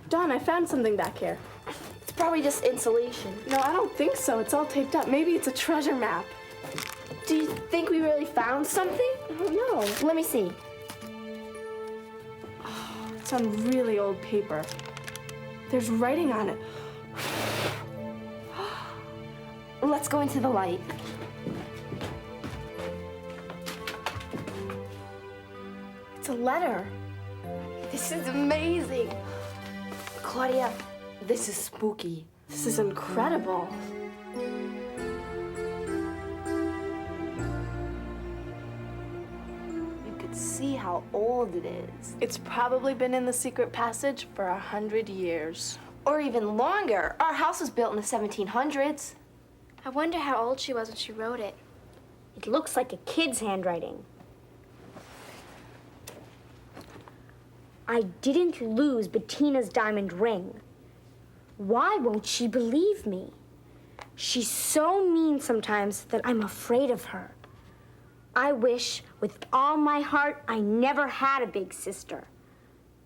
Dawn, I found something back here. It's probably just insulation. No, I don't think so. It's all taped up. Maybe it's a treasure map. Do you think we really found something? I don't know. Let me see. Oh, it's on really old paper. There's writing on it. Let's go into the light. It's a letter. This is amazing. Claudia, this is spooky. This is incredible. You could see how old it is. It's probably been in the secret passage for 100 years. Or even longer. Our house was built in the 1700s. I wonder how old she was when she wrote it. It looks like a kid's handwriting. I didn't lose Bettina's diamond ring. Why won't she believe me? She's so mean sometimes that I'm afraid of her. I wish with all my heart I never had a big sister.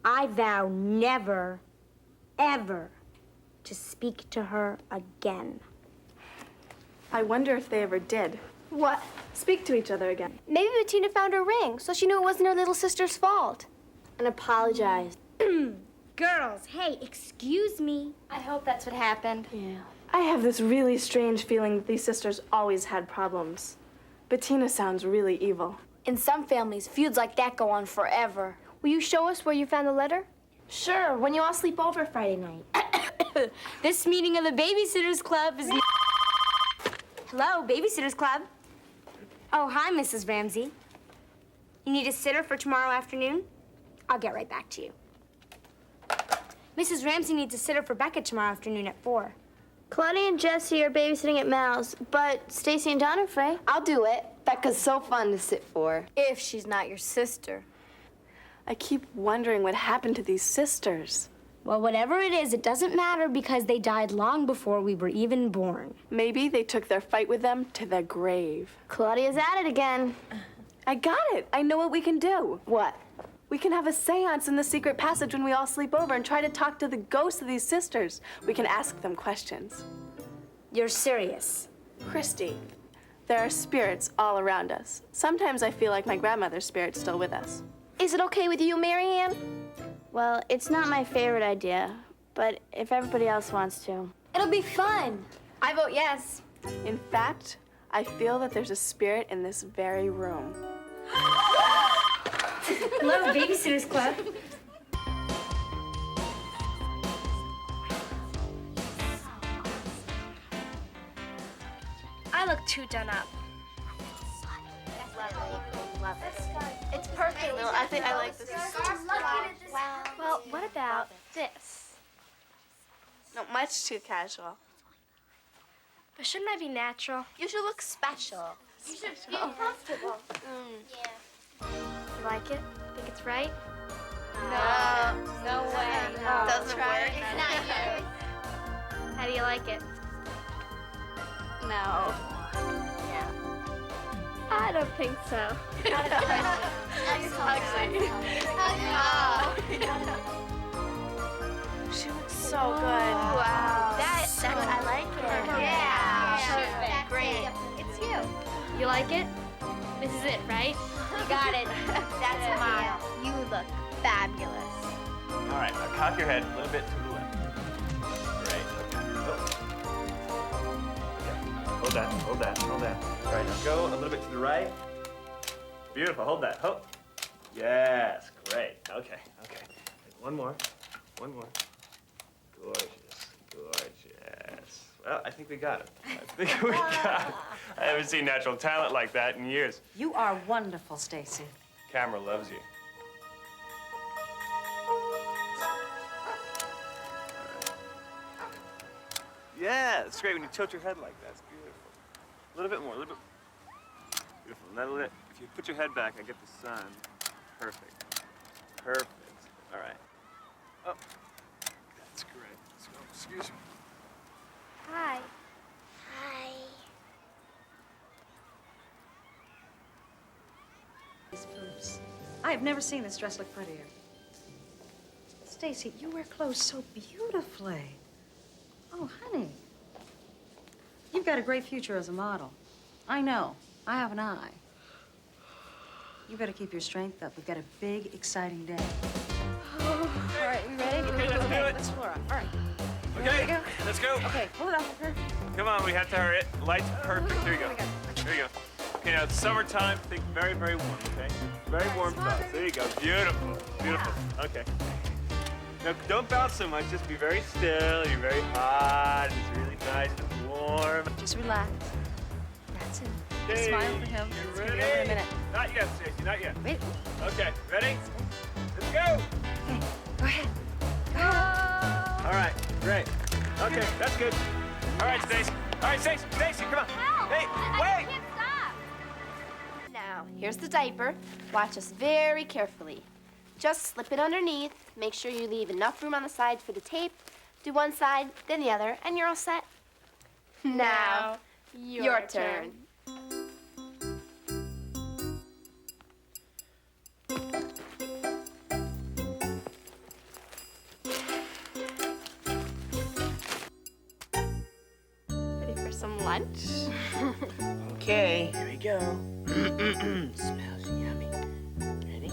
I vow never, ever to speak to her again. I wonder if they ever did. What? Speak to each other again. Maybe Bettina found her ring, so she knew it wasn't her little sister's fault. And apologized. Girls, hey, excuse me. I hope that's what happened. Yeah. I have this really strange feeling that these sisters always had problems. Bettina sounds really evil. In some families, feuds like that go on forever. Will you show us where you found the letter? Sure, when you all sleep over Friday night. This meeting of the Babysitters Club is... Hello, Babysitters Club. Oh, hi, Mrs. Ramsey. You need a sitter for tomorrow afternoon? I'll get right back to you. Mrs. Ramsey needs a sitter for Becca tomorrow afternoon at 4. Claudia and Jessie are babysitting at Mal's, but Stacy and Dawn are free. I'll do it. Becca's so fun to sit for. If she's not your sister. I keep wondering what happened to these sisters. Well, whatever it is, it doesn't matter because they died long before we were even born. Maybe they took their fight with them to the grave. Claudia's at it again. I got it. I know what we can do. What? We can have a seance in the secret passage when we all sleep over and try to talk to the ghosts of these sisters. We can ask them questions. You're serious? Christy, there are spirits all around us. Sometimes I feel like my grandmother's spirit's still with us. Is it okay with you, Marianne? Well, it's not my favorite idea, but if everybody else wants to. It'll be fun. I vote yes. In fact, I feel that there's a spirit in this very room. Hello, Babysitters Club. I look too done up. Love it. It's perfect. No, I think I like this. Well, what about this? No, much too casual. But shouldn't I be natural? You should look special. You should be comfortable. You like it? Think it's right? No way. No. Doesn't work. It's not yours. How do you like it? No. Yeah. I don't think so. She looks so good. Wow. That's I like it. Yeah. Great. It's you. You like it? This is it, right? You got it. That's mine. You look fabulous. All right, now cock your head a little bit to the left. Great, okay. Oh. Okay. Hold that, hold that, hold that. All right, now go a little bit to the right. Beautiful, hold that, hold. Yes, great, okay, okay. One more, one more. Gorgeous, gorgeous. Well, I think we got it. I think we got it. I haven't seen natural talent like that in years. You are wonderful, Stacy. Camera loves you. Yeah, it's great when you tilt your head like that. It's beautiful. A little bit more, a little bit. Beautiful. Now, if you put your head back, I get the sun. Perfect. Perfect. All right. Oh, that's great. Let's go. Excuse me. Hi. Hi. These boobs. I have never seen this dress look prettier. Stacy, you wear clothes so beautifully. Oh, honey. You've got a great future as a model. I know. I have an eye. You better keep your strength up. We've got a big, exciting day. All right, we ready? Okay, let's do it. Let's Flora. All right. Okay, let's go. Okay, pull it off of her. Come on, we have to hurry it. Light's perfect. Here you go. Here you go. Okay, now it's summertime. Think very, very warm, okay? Very warm clouds. There you go. Beautiful. Beautiful. Okay. Now, don't bounce so much. Just be very still. You're very hot. It's really nice and warm. Just relax. That's it. Okay, Smile for him. you It's gonna be ready? over in a minute. Not yet, Stacy. Not yet. Wait. Okay, ready? Let's go. Okay, go ahead. All right, great. Okay, that's good. All right, Stacy. All right, Stacy, come on. Hey, wait! Now, here's the diaper. Watch us very carefully. Just slip it underneath. Make sure you leave enough room on the side for the tape. Do one side, then the other, and you're all set. Now, your turn. Ready for some lunch? Okay, here we go. Smells yummy. Ready?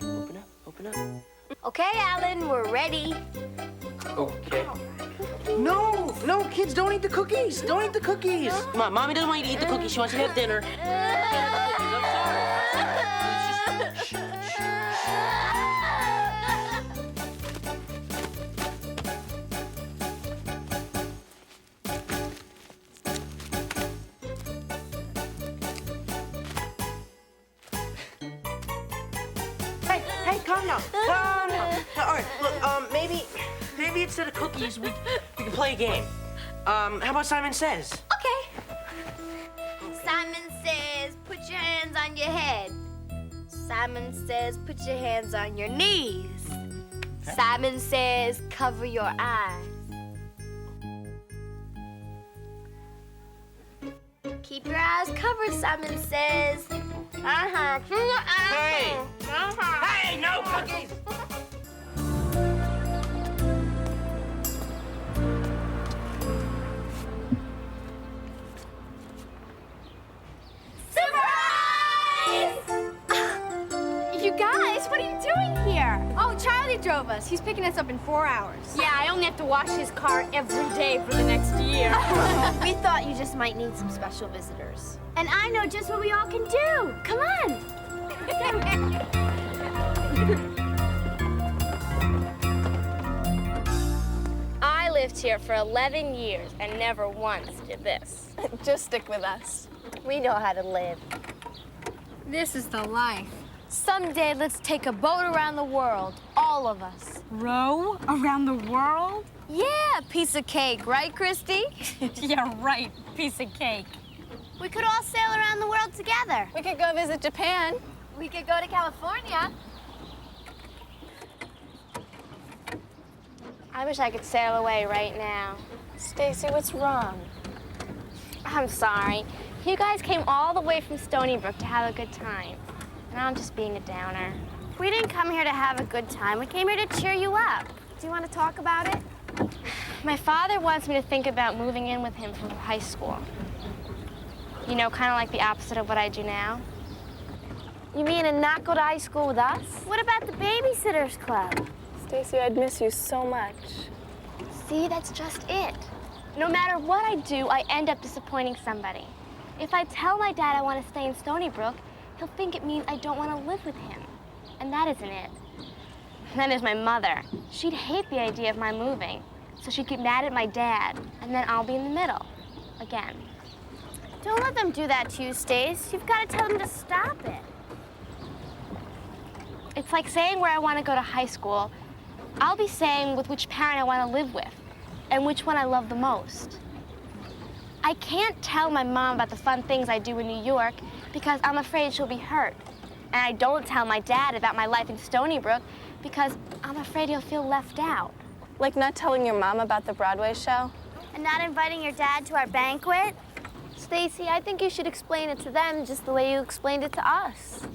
Open up, open up. Okay, Alan, we're ready. Okay. No, kids, don't eat the cookies. Don't eat the cookies. Mommy doesn't want you to eat the cookies. She wants you to have dinner. Hey, calm down. Calm down. All right, look, maybe instead of cookies, we can play a game. How about Simon Says? Okay. Simon says, put your hands on your head. Simon says, put your hands on your knees. Simon says, cover your eyes. Keep your eyes covered, Simon says. Hey! Hey, no cookies! You guys, what are you doing here? Oh, Charlie drove us. He's picking us up in 4 hours. Yeah, I only have to wash his car every day for the next year. We thought you just might need some special visitors. And I know just what we all can do. Come on. I lived here for 11 years and never once did this. Just stick with us. We know how to live. This is the life. Someday, let's take a boat around the world, all of us. Row around the world? Yeah, piece of cake, right, Christy? Yeah, right. Piece of cake. We could all sail around the world together. We could go visit Japan. We could go to California. I wish I could sail away right now. Stacy, what's wrong? I'm sorry. You guys came all the way from Stony Brook to have a good time. And I'm just being a downer. We didn't come here to have a good time. We came here to cheer you up. Do you want to talk about it? My father wants me to think about moving in with him from high school. You know, kind of like the opposite of what I do now. You mean and not go to high school with us? What about the Babysitters Club? Stacy, I'd miss you so much. See, that's just it. No matter what I do, I end up disappointing somebody. If I tell my dad I want to stay in Stony Brook, he'll think it means I don't want to live with him. And that isn't it. And then there's my mother. She'd hate the idea of my moving, so she'd get mad at my dad, and then I'll be in the middle, again. Don't let them do that to you, Stace. You've got to tell them to stop it. It's like saying where I want to go to high school. I'll be saying with which parent I want to live with, and which one I love the most. I can't tell my mom about the fun things I do in New York because I'm afraid she'll be hurt. And I don't tell my dad about my life in Stony Brook because I'm afraid he'll feel left out. Like not telling your mom about the Broadway show? And not inviting your dad to our banquet? Stacy, I think you should explain it to them just the way you explained it to us.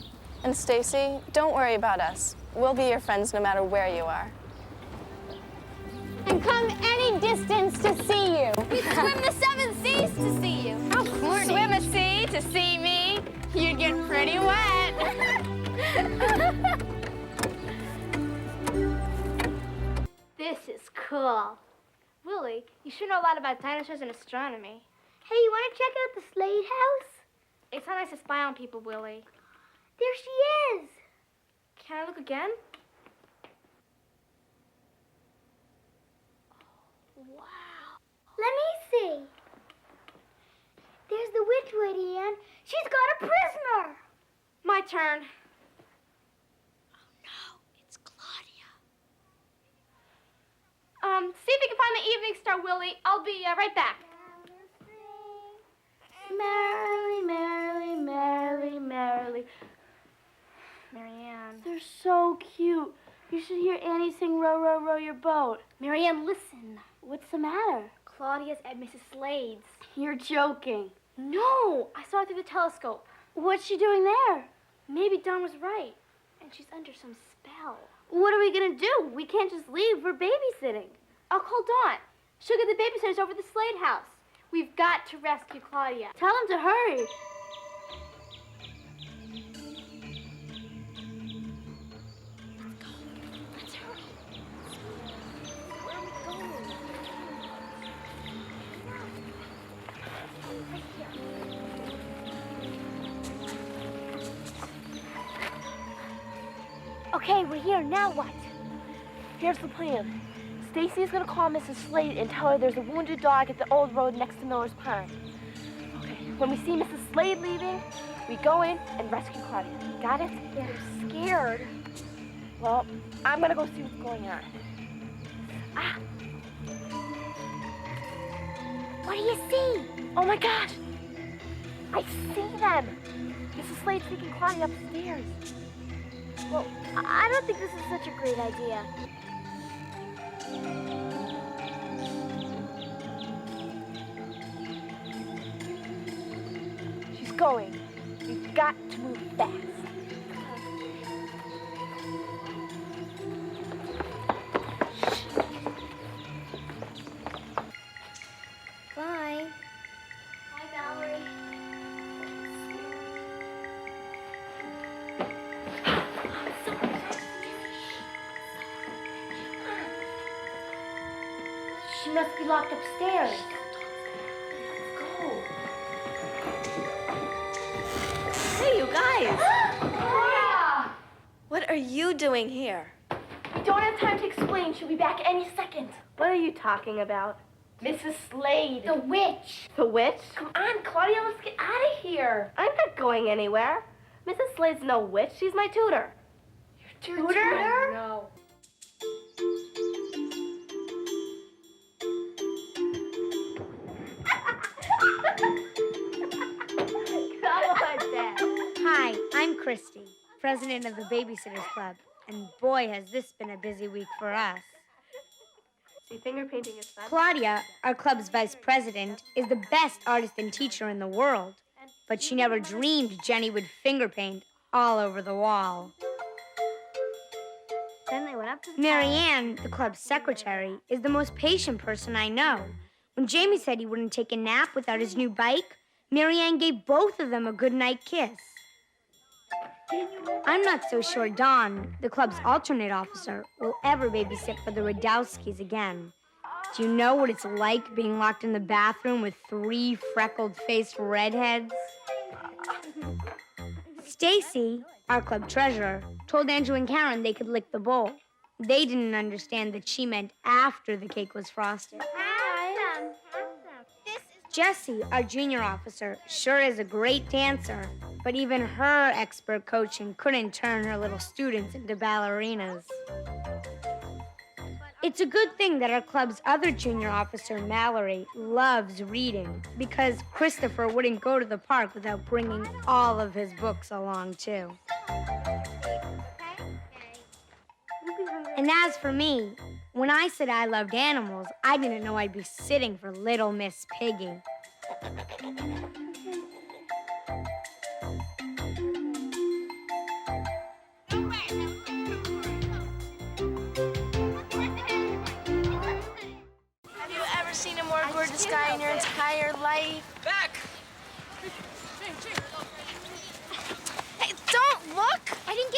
And Stacy, don't worry about us. We'll be your friends no matter where you are. And come any distance to see you. We'd swim the 7 seas to see you. How corny. Swim a sea to see me. You'd get pretty wet. This is cool. Willie, you should know a lot about dinosaurs and astronomy. Hey, you want to check out the Slade house? It's not nice to spy on people, Willie. There she is. Can I look again? Wow. Let me see. There's the witch lady, Anne. She's got a prisoner. My turn. Oh, no. It's Claudia. See if you can find the evening star, Willie. I'll be right back. Merrily, merrily, merrily, merrily. Marianne. They're so cute. You should hear Annie sing Row, Row, Row Your Boat. Marianne, listen. What's the matter? Claudia's at Mrs. Slade's. You're joking. No, I saw her through the telescope. What's she doing there? Maybe Dawn was right, and she's under some spell. What are we gonna do? We can't just leave. We're babysitting. I'll call Dawn. She'll get the babysitters over to the Slade house. We've got to rescue Claudia. Tell them to hurry. Let's hurry. Okay, we're here. Now what? Here's the plan. Stacy is gonna call Mrs. Slade and tell her there's a wounded dog at the old road next to Miller's Pond. Okay, when we see Mrs. Slade leaving, we go in and rescue Claudia. Got it? Yeah, I'm scared. Well, I'm gonna go see what's going on. Ah! What do you see? Oh my gosh! I see them! Mrs. Slade's taking Claudia upstairs. Well, I don't think this is such a great idea. She's going. We've got to move fast. Bye. Bye, Valerie. She must be locked upstairs. Let's go. Hey, you guys. Claudia! What are you doing here? We don't have time to explain. She'll be back any second. What are you talking about? Mrs. Slade. The witch. The witch? Come on, Claudia, let's get out of here. I'm not going anywhere. Mrs. Slade's no witch. She's my tutor. Your tutor? No. Hi, I'm Christy, president of the Babysitters Club, and boy, has this been a busy week for us. See, finger painting is fun. Claudia, our club's vice president, is the best artist and teacher in the world, but she never dreamed Jenny would finger paint all over the wall. Then they went up to the Marianne, the club's secretary, is the most patient person I know. When Jamie said he wouldn't take a nap without his new bike, Marianne gave both of them a goodnight kiss. I'm not so sure Dawn, the club's alternate officer, will ever babysit for the Radowskis again. Do you know what it's like being locked in the bathroom with 3 freckled-faced redheads? Stacy, our club treasurer, told Andrew and Karen they could lick the bowl. They didn't understand that she meant after the cake was frosted. Jessie, our junior officer, sure is a great dancer, but even her expert coaching couldn't turn her little students into ballerinas. It's a good thing that our club's other junior officer, Mallory, loves reading, because Christopher wouldn't go to the park without bringing all of his books along, too. And as for me, when I said I loved animals, I didn't know I'd be sitting for Little Miss Piggy.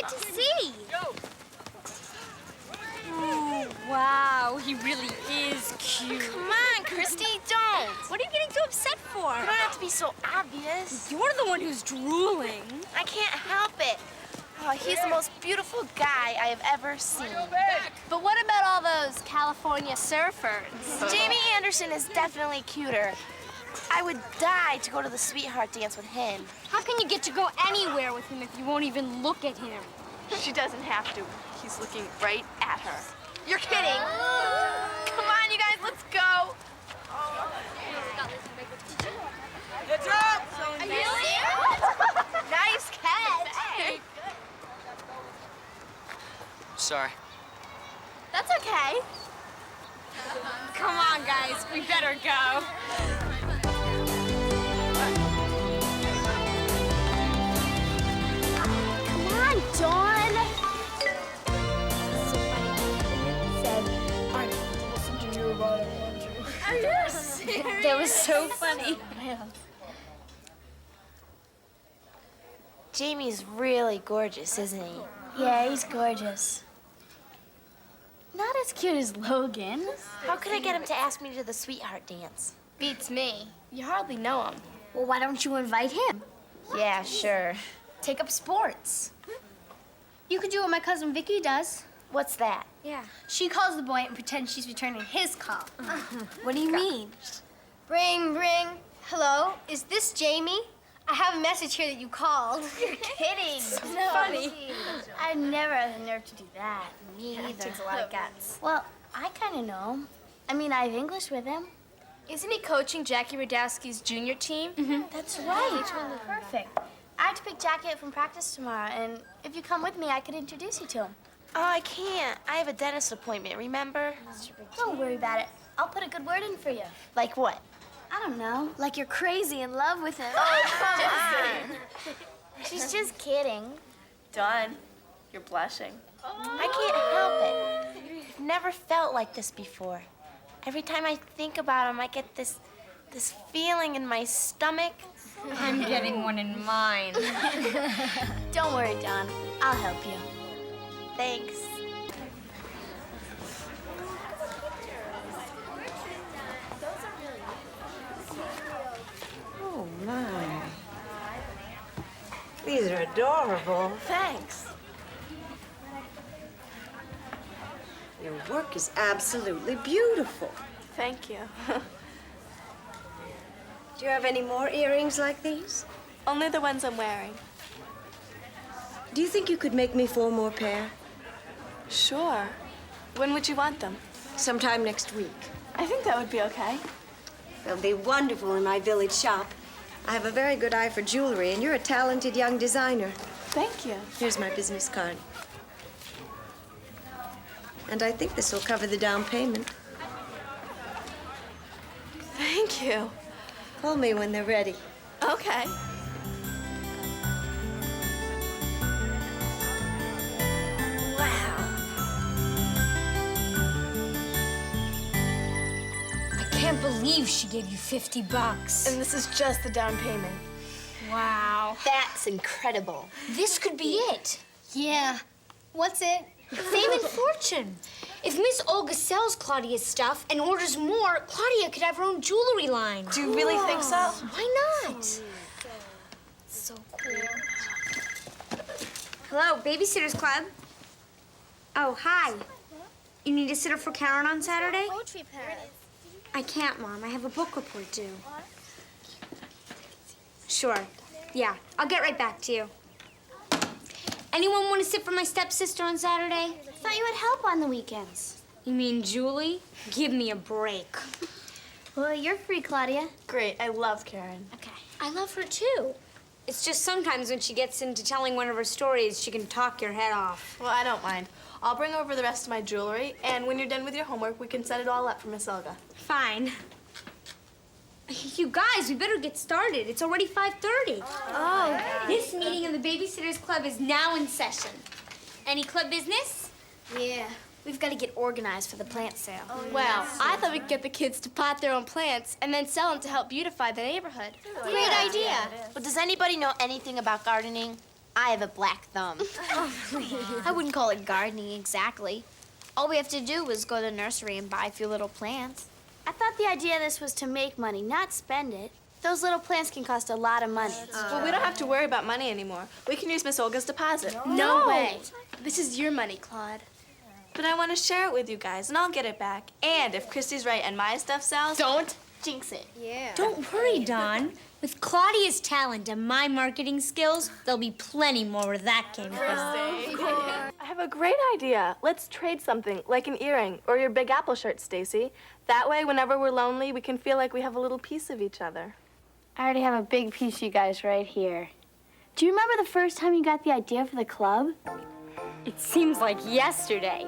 get to see. Oh, wow, he really is cute. Come on, Christy, don't. What are you getting so upset for? You don't have to be so obvious. You're the one who's drooling. I can't help it. Oh, he's the most beautiful guy I have ever seen. But what about all those California surfers? Jamie Anderson is definitely cuter. I would die to go to the sweetheart dance with him. How can you get to go anywhere with him if you won't even look at him? She doesn't have to. He's looking right at her. You're kidding. Come on, you guys, let's go. Get up! Are you serious? Nice catch. Sorry. That's okay. Come on, guys, we better go. Come on, Dawn. Are you serious? That was so funny. Jamie's really gorgeous, isn't he? Yeah, he's gorgeous. Not as cute as Logan. How could I get him to ask me to the sweetheart dance? Beats me. You hardly know him. Well, why don't you invite him? Yeah, sure. Take up sports. You could do what my cousin Vicky does. What's that? Yeah. She calls the boy and pretends she's returning his call. What do you mean? Ring, ring. Hello, is this Jamie? I have a message here that you called. You're kidding. No. Funny. I never had the nerve to do that. Me either. It takes a lot of guts. Well, I kind of know him. I mean, I have English with him. Isn't he coaching Jackie Radowski's junior team? That's right. Perfect. I have to pick Jackie up from practice tomorrow, and if you come with me, I could introduce you to him. Oh, I can't. I have a dentist appointment, remember? Don't worry about it. I'll put a good word in for you. Like what? I don't know, like you're crazy in love with him. Oh, come on. She's just kidding. Dawn, you're blushing. I can't help it. I've never felt like this before. Every time I think about him, I get this feeling in my stomach. I'm getting one in mine. Don't worry, Dawn. I'll help you. Thanks. Oh, my. These are adorable. Thanks. Your work is absolutely beautiful. Thank you. Do you have any more earrings like these? Only the ones I'm wearing. Do you think you could make me 4 more pair? Sure. When would you want them? Sometime next week. I think that would be okay. They'll be wonderful in my village shop. I have a very good eye for jewelry, and you're a talented young designer. Thank you. Here's my business card. And I think this will cover the down payment. Thank you. Call me when they're ready. Okay. I can't believe she gave you $50. And this is just the down payment. Wow. That's incredible. This could be it. Yeah. What's it? Fame and fortune. If Miss Olga sells Claudia's stuff and orders more, Claudia could have her own jewelry line. Do you really think so? Why not? So cool. Hello, Babysitters Club. Oh, hi. You need a sitter for Karen on Saturday? Poetry parrot. I can't, Mom. I have a book report due. Sure. Yeah, I'll get right back to you. Anyone want to sit for my stepsister on Saturday? Thought you would help on the weekends. You mean Julie? Give me a break. Well, you're free, Claudia. Great. I love Karen. Okay. I love her, too. It's just sometimes when she gets into telling one of her stories, she can talk your head off. Well, I don't mind. I'll bring over the rest of my jewelry, and when you're done with your homework, we can set it all up for Miss Olga. Fine. You guys, we better get started. It's already 5:30. Oh. This meeting of the Babysitters Club is now in session. Any club business? Yeah. We've got to get organized for the plant sale. Well, I thought we could get the kids to pot their own plants and then sell them to help beautify the neighborhood. Great idea. Well, does anybody know anything about gardening? I have a black thumb. I wouldn't call it gardening exactly. All we have to do is go to the nursery and buy a few little plants. I thought the idea of this was to make money, not spend it. Those little plants can cost a lot of money. Well, we don't have to worry about money anymore. We can use Miss Olga's deposit. No way. This is your money, Claude. But I want to share it with you guys, and I'll get it back. And if Christy's right and my stuff sells... Don't jinx it. Yeah. Don't worry, Dawn. With Claudia's talent and my marketing skills, there'll be plenty more where that came from. I have a great idea. Let's trade something, like an earring or your Big Apple shirt, Stacy. That way, whenever we're lonely, we can feel like we have a little piece of each other. I already have a big piece of you guys right here. Do you remember the first time you got the idea for the club? It seems like yesterday.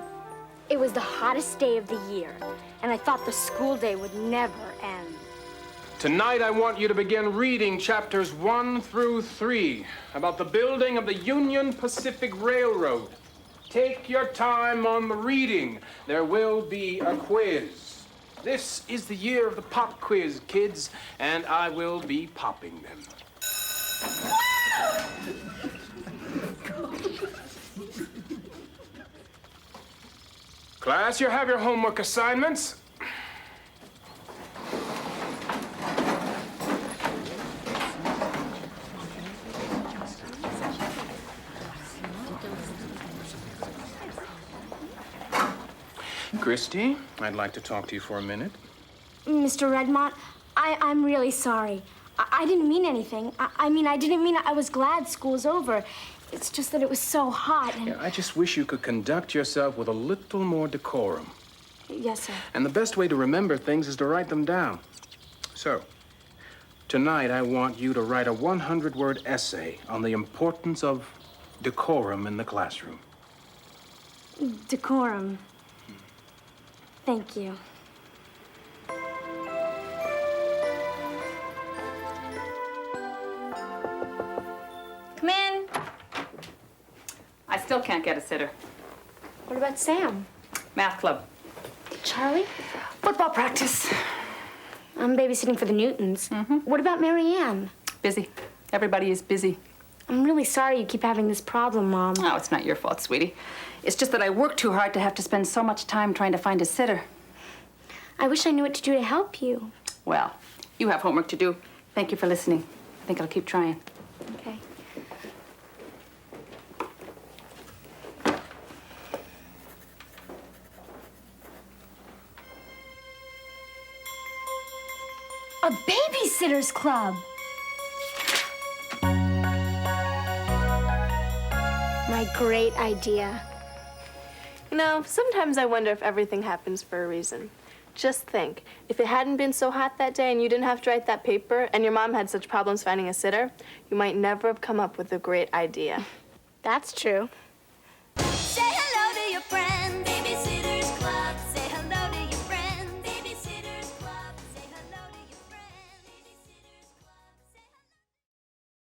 It was the hottest day of the year, and I thought the school day would never end. Tonight, I want you to begin reading chapters 1 through 3 about the building of the Union Pacific Railroad. Take your time on the reading. There will be a quiz. This is the year of the pop quiz, kids, and I will be popping them. Class, you have your homework assignments. Christy, I'd like to talk to you for a minute. Mr. Redmont, I'm really sorry. I didn't mean anything. I didn't mean I was glad school's over. It's just that it was so hot and... Yeah, I just wish you could conduct yourself with a little more decorum. Yes, sir. And the best way to remember things is to write them down. So, tonight I want you to write a 100-word essay on the importance of decorum in the classroom. Decorum. Thank you. Come in. I still can't get a sitter. What about Sam? Math club. Charlie? Football practice. I'm babysitting for the Newtons. What about Mary Ann? Busy. Everybody is busy. I'm really sorry you keep having this problem, Mom. Oh, it's not your fault, sweetie. It's just that I work too hard to have to spend so much time trying to find a sitter. I wish I knew what to do to help you. Well, you have homework to do. Thank you for listening. I think I'll keep trying. Okay. A babysitter's club. My great idea. You know, sometimes I wonder if everything happens for a reason. Just think, if it hadn't been so hot that day and you didn't have to write that paper and your mom had such problems finding a sitter, you might never have come up with a great idea. That's true.